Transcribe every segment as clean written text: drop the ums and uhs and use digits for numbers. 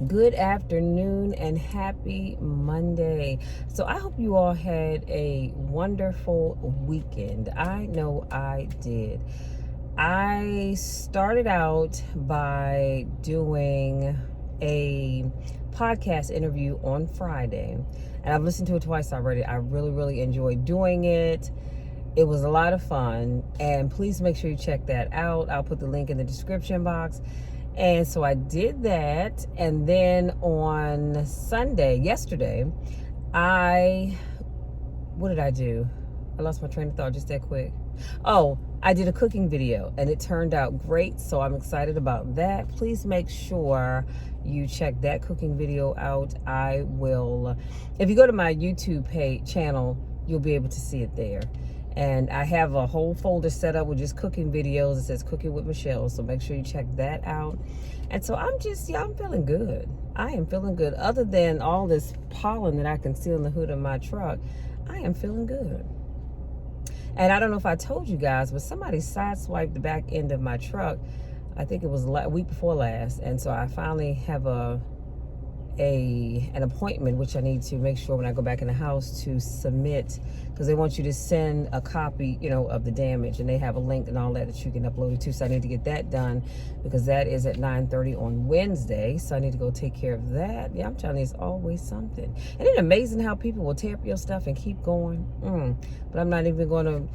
Good afternoon and happy Monday. So I hope you all had a wonderful weekend. I know I did. I started out by doing a podcast interview on Friday, and I've listened to it twice already. I really enjoyed doing it. It was a lot of fun, and please make sure you check that out. I'll put the link in the description box. And so I did that, and then on yesterday, what did I do? I lost my train of thought just that quick. Oh, I did a cooking video, and it turned out great, so I'm excited about that. Please make sure you check that cooking video out. If you go to my YouTube channel, you'll be able to see it there. And I have a whole folder set up with just cooking videos. It says Cooking with Michelle. So make sure you check that out. And so I'm feeling good. I am feeling good. Other than all this pollen that I can see on the hood of my truck, I am feeling good. And I don't know if I told you guys, but somebody sideswiped the back end of my truck. I think it was a week before last. And so I finally have an appointment, which I need to make sure when I go back in the house to submit, because they want you to send a copy, of the damage, and they have a link and all that you can upload it to. So I need to get that done, because that is at 9:30 on Wednesday. So I need to go take care of that. Yeah, I'm telling you, it's always something. Isn't it amazing how people will tear up your stuff and keep going? But I'm not even going to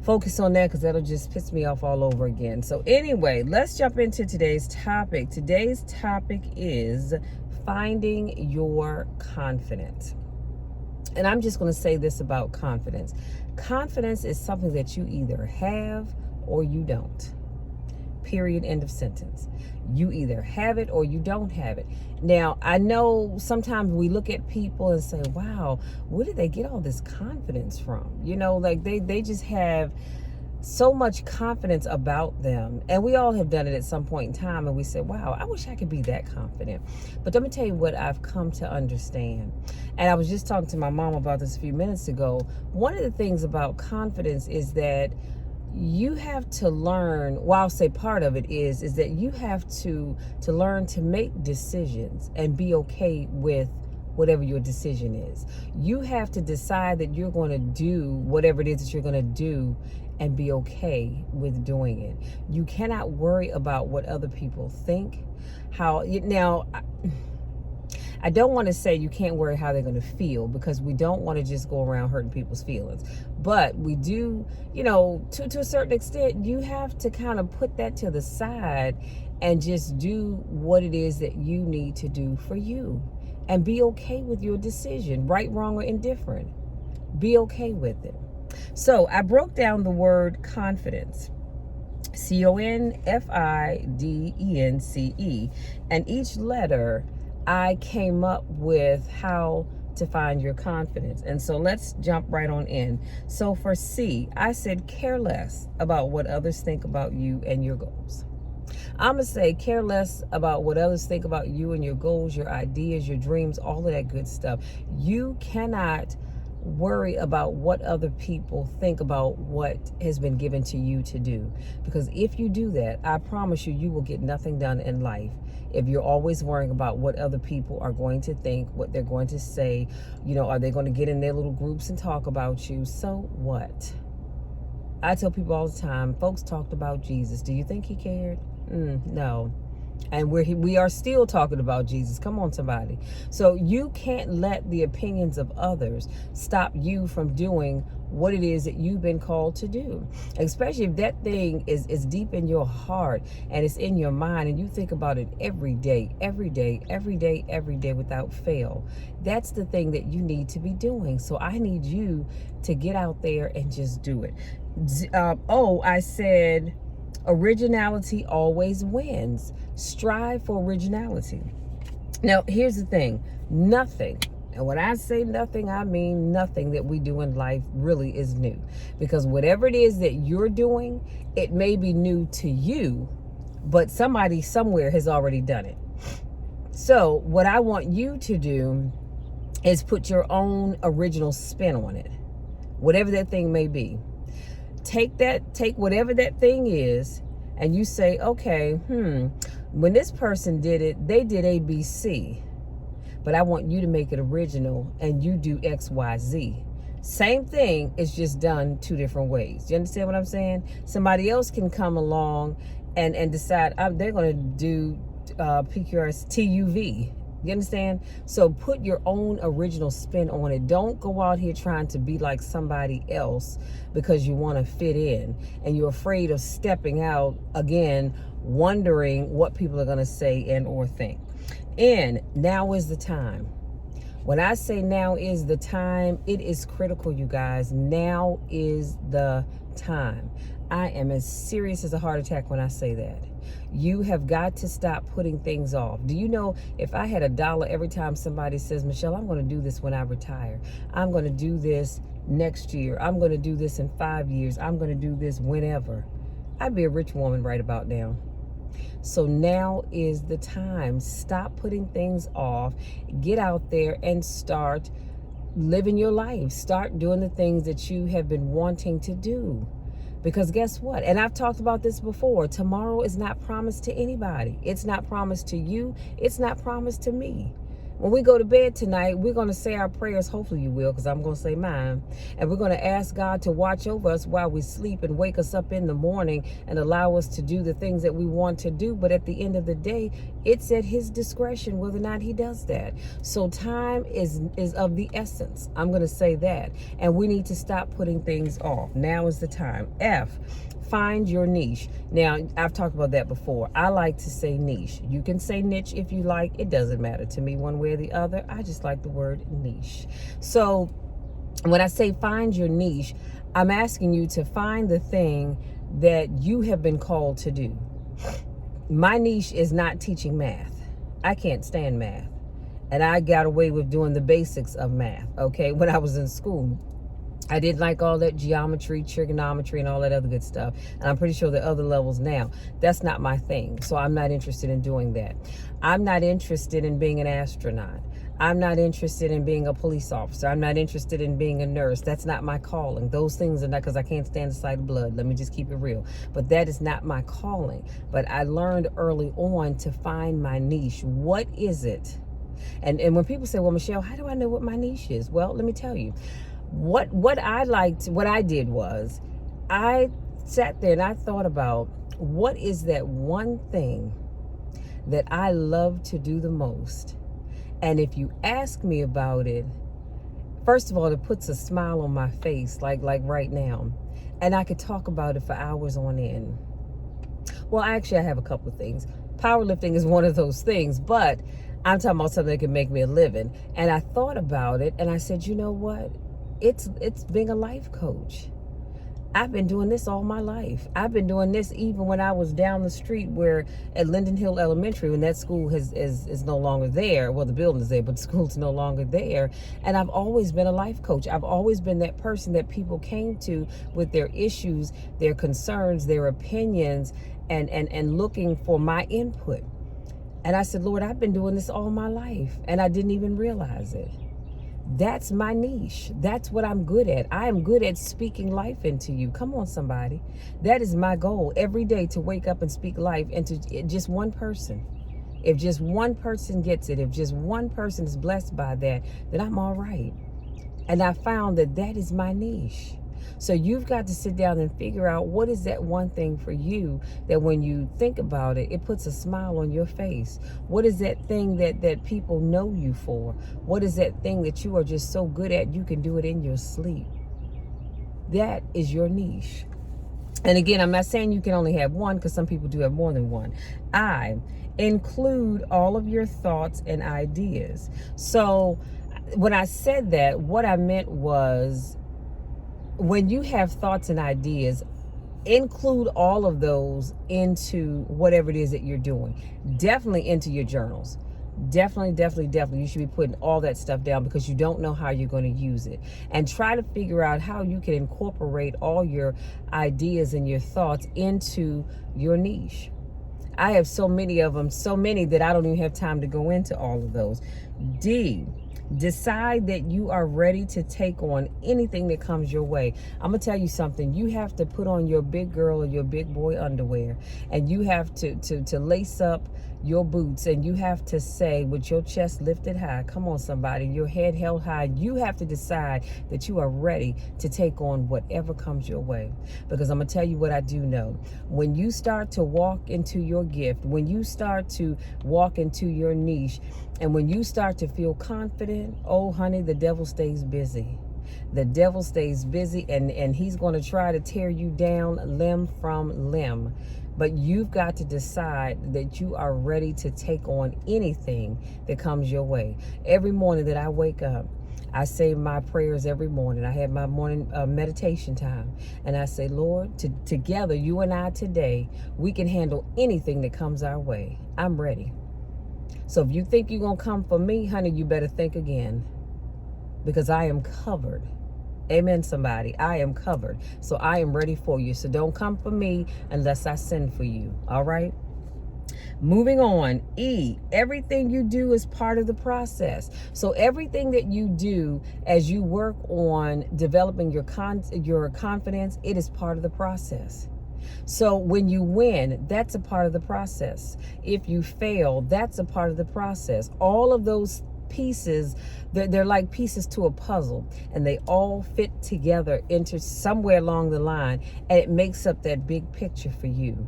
focus on that, because that'll just piss me off all over again. So anyway, let's jump into today's topic. Today's topic is finding your confidence. And I'm just going to say this about confidence. Confidence is something that you either have or you don't. Period. End of sentence. You either have it or you don't have it. Now, I know sometimes we look at people and say, wow, where did they get all this confidence from? Like they just have so much confidence about them. And we all have done it at some point in time, and we said, wow, I wish I could be that confident. But let me tell you what I've come to understand. And I was just talking to my mom about this a few minutes ago. One of the things about confidence is that you have to learn, well, I'll say part of it is that you have to learn to make decisions and be okay with whatever your decision is. You have to decide that you're going to do whatever it is that you're going to do and be okay with doing it. You cannot worry about what other people think. I don't want to say you can't worry how they're going to feel, because we don't want to just go around hurting people's feelings. But we do, to a certain extent, you have to kind of put that to the side and just do what it is that you need to do for you. And be okay with your decision, right, wrong, or indifferent. Be okay with it. So I broke down the word confidence. CONFIDENCE. And each letter, I came up with how to find your confidence. And so let's jump right on in. So for C, I said care less about what others think about you and your goals. I'm going to say care less about what others think about you and your goals, your ideas, your dreams, all of that good stuff. You cannot worry about what other people think about what has been given to you to do. Because if you do that, I promise you, you will get nothing done in life. If you're always worrying about what other people are going to think, what they're going to say, are they going to get in their little groups and talk about you? So what? I tell people all the time, folks talked about Jesus. Do you think he cared? No. And we are still talking about Jesus. Come on, somebody. So you can't let the opinions of others stop you from doing what it is that you've been called to do. Especially if that thing is deep in your heart and it's in your mind, and you think about it every day without fail. That's the thing that you need to be doing. So I need you to get out there and just do it. I said originality always wins. Strive for originality. Now, here's the thing. Nothing, and when I say nothing, I mean nothing that we do in life really is new. Because whatever it is that you're doing, it may be new to you, but somebody somewhere has already done it. So what I want you to do is put your own original spin on it, whatever that thing may be. Take whatever that thing is, and you say, okay, When this person did it, they did ABC, but I want you to make it original and you do XYZ. Same thing, it's just done two different ways. You understand what I'm saying? Somebody else can come along and decide they're going to do PQRS TUV. You understand? So put your own original spin on it. Don't go out here trying to be like somebody else because you want to fit in and you're afraid of stepping out again, wondering what people are going to say and or think. And now is the time. When I say now is the time, it is critical, you guys. Now is the time. I am as serious as a heart attack when I say that. You have got to stop putting things off. Do you know, if I had $1 every time somebody says, Michelle, I'm going to do this when I retire. I'm going to do this next year. I'm going to do this in 5 years. I'm going to do this whenever. I'd be a rich woman right about now. So now is the time. Stop putting things off. Get out there and start living your life. Start doing the things that you have been wanting to do. Because guess what? And I've talked about this before. Tomorrow is not promised to anybody. It's not promised to you. It's not promised to me. When we go to bed tonight, we're going to say our prayers. Hopefully you will, because I'm going to say mine. And we're going to ask God to watch over us while we sleep and wake us up in the morning and allow us to do the things that we want to do. But at the end of the day, it's at his discretion whether or not he does that. So time is of the essence. I'm going to say that. And we need to stop putting things off. Now is the time. F. Find your niche. Now, I've talked about that before. I like to say niche. You can say niche if you like. It doesn't matter to me one way or the other. I just like the word niche. So when I say find your niche, I'm asking you to find the thing that you have been called to do. My niche is not teaching math. I can't stand math. And I got away with doing the basics of math, okay, when I was in school. I didn't like all that geometry, trigonometry, and all that other good stuff. And I'm pretty sure there are other levels now. That's not my thing. So I'm not interested in doing that. I'm not interested in being an astronaut. I'm not interested in being a police officer. I'm not interested in being a nurse. That's not my calling. Those things are not, because I can't stand the sight of blood. Let me just keep it real. But that is not my calling. But I learned early on to find my niche. What is it? And when people say, well, Michelle, how do I know what my niche is? Well, let me tell you. What I did was I sat there and I thought about, what is that one thing that I love to do the most? And if you ask me about it, first of all, it puts a smile on my face, like right now. And I could talk about it for hours on end. Well, actually, I have a couple of things. Powerlifting is one of those things, but I'm talking about something that can make me a living. And I thought about it and I said, you know what? It's being a life coach. I've been doing this all my life. I've been doing this even when I was down the street where at Linden Hill Elementary, when that school is no longer there. Well, the building is there, but the school's no longer there. And I've always been a life coach. I've always been that person that people came to with their issues, their concerns, their opinions, and looking for my input. And I said, Lord, I've been doing this all my life, and I didn't even realize it. That's my niche. That's what I'm good at. I am good at speaking life into you. Come on, somebody. That is my goal every day, to wake up and speak life into just one person. If just one person gets it, if just one person is blessed by that, then I'm all right. And I found that that is my niche. So you've got to sit down and figure out, what is that one thing for you that when you think about it, it puts a smile on your face? What is that thing that people know you for? What is that thing that you are just so good at, you can do it in your sleep? That is your niche. And again, I'm not saying you can only have one, because some people do have more than one. I include all of your thoughts and ideas. So when I said that, what I meant was, when you have thoughts and ideas, include all of those into whatever it is that you're doing. Definitely into your journals. Definitely. You should be putting all that stuff down, because you don't know how you're going to use it. And try to figure out how you can incorporate all your ideas and your thoughts into your niche. I have so many of them, so many that I don't even have time to go into all of those. D, Decide that you are ready to take on anything that comes your way. I'm going to tell you something. You have to put on your big girl or your big boy underwear, and you have to lace up your boots, and you have to say with your chest lifted high, come on somebody, your head held high, you have to decide that you are ready to take on whatever comes your way. Because I'm going to tell you what I do know. When you start to walk into your gift, when you start to walk into your niche, and when you start to feel confident, oh honey, the devil stays busy. The devil stays busy, and he's going to try to tear you down limb from limb. But you've got to decide that you are ready to take on anything that comes your way. Every morning that I wake up, I say my prayers every morning. I have my morning meditation time. And I say, Lord, together, you and I today, we can handle anything that comes our way. I'm ready. So if you think you're going to come for me, honey, you better think again. Because I am covered. Amen, somebody. I am covered. So I am ready for you. So don't come for me unless I send for you. All right? Moving on. E, everything you do is part of the process. So everything that you do as you work on developing your confidence, it is part of the process. So when you win, that's a part of the process. If you fail, that's a part of the process. All of those pieces, they're like pieces to a puzzle, and they all fit together into somewhere along the line, and it makes up that big picture for you.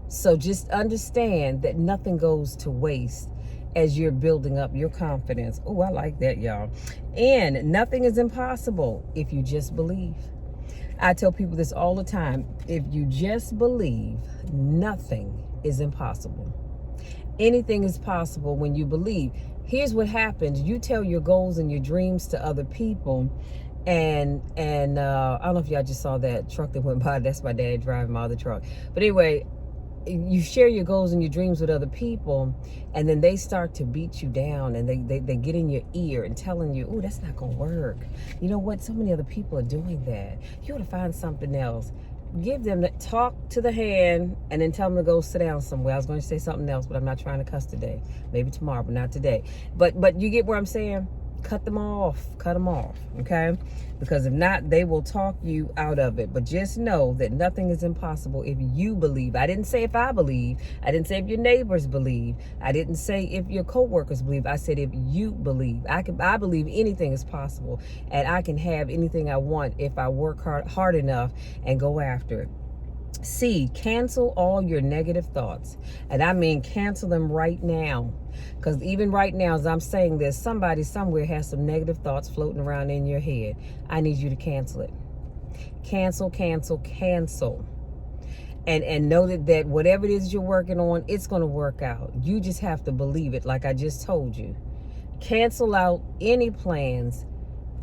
So just understand that nothing goes to waste as you're building up your confidence. Oh, I like that, y'all. And nothing is impossible if you just believe. I tell people this all the time. If you just believe, nothing is impossible. Anything is possible when you believe. Here's what happens. You tell your goals and your dreams to other people. And I don't know if y'all just saw that truck that went by. That's my dad driving my other truck. But anyway, you share your goals and your dreams with other people, and then they start to beat you down, and they get in your ear and telling you, oh, that's not going to work. You know what? So many other people are doing that. You ought to find something else. Give them that, talk to the hand, and then tell them to go sit down somewhere. I was going to say something else, but I'm not trying to cuss today. Maybe tomorrow, but not today. But you get where I'm saying? Cut them off, okay? Because if not, they will talk you out of it. But just know that nothing is impossible if you believe. I didn't say if I believe. I didn't say if your neighbors believe. I didn't say if your coworkers believe. I said if you believe. I believe anything is possible, and I can have anything I want if I work hard enough and go after it. C, cancel all your negative thoughts. And I mean cancel them right now. Because even right now, as I'm saying this, somebody somewhere has some negative thoughts floating around in your head. I need you to cancel it. Cancel, cancel, cancel. And know that whatever it is you're working on, it's going to work out. You just have to believe it, like I just told you. Cancel out any plans,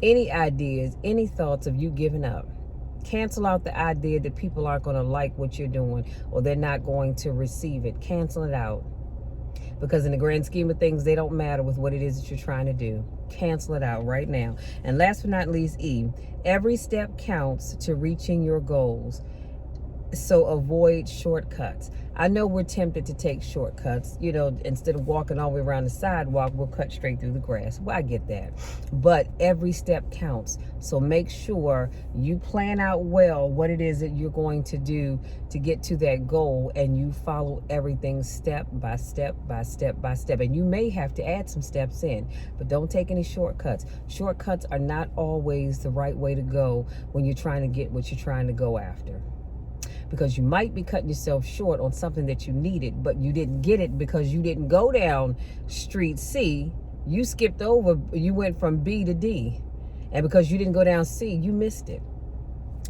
any ideas, any thoughts of you giving up. Cancel out the idea that people aren't going to like what you're doing, or they're not going to receive it. Cancel it out. Because in the grand scheme of things, they don't matter with what it is that you're trying to do. Cancel it out right now. And last but not least, E, every step counts to reaching your goals. So avoid shortcuts. I know we're tempted to take shortcuts. You know, instead of walking all the way around the sidewalk, we'll cut straight through the grass. Well, I get that. But every step counts. So make sure you plan out well what it is that you're going to do to get to that goal, and you follow everything step by step by step by step. And you may have to add some steps in, but don't take any shortcuts. Shortcuts are not always the right way to go when you're trying to get what you're trying to go after. Because you might be cutting yourself short on something that you needed, but you didn't get it because you didn't go down street C. You skipped over, you went from B to D. And because you didn't go down C, you missed it.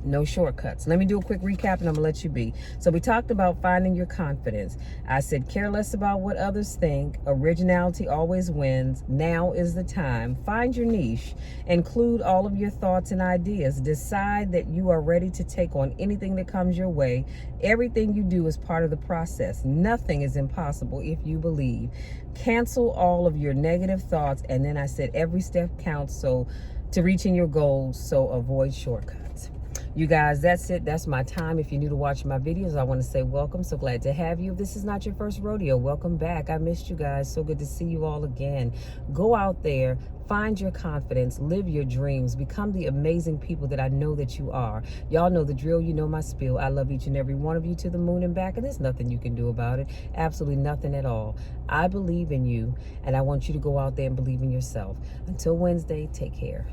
No shortcuts. Let me do a quick recap and I'm going to let you be. So we talked about finding your confidence. I said, care less about what others think. Originality always wins. Now is the time. Find your niche. Include all of your thoughts and ideas. Decide that you are ready to take on anything that comes your way. Everything you do is part of the process. Nothing is impossible if you believe. Cancel all of your negative thoughts. And then I said, every step counts so to reaching your goals. So avoid shortcuts. You guys, that's it. That's my time. If you're new to watching my videos, I want to say welcome. So glad to have you. If this is not your first rodeo, welcome back. I missed you guys. So good to see you all again. Go out there, find your confidence, live your dreams, become the amazing people that I know that you are. Y'all know the drill. You know my spiel. I love each and every one of you to the moon and back, and there's nothing you can do about it. Absolutely nothing at all. I believe in you, and I want you to go out there and believe in yourself. Until Wednesday, take care.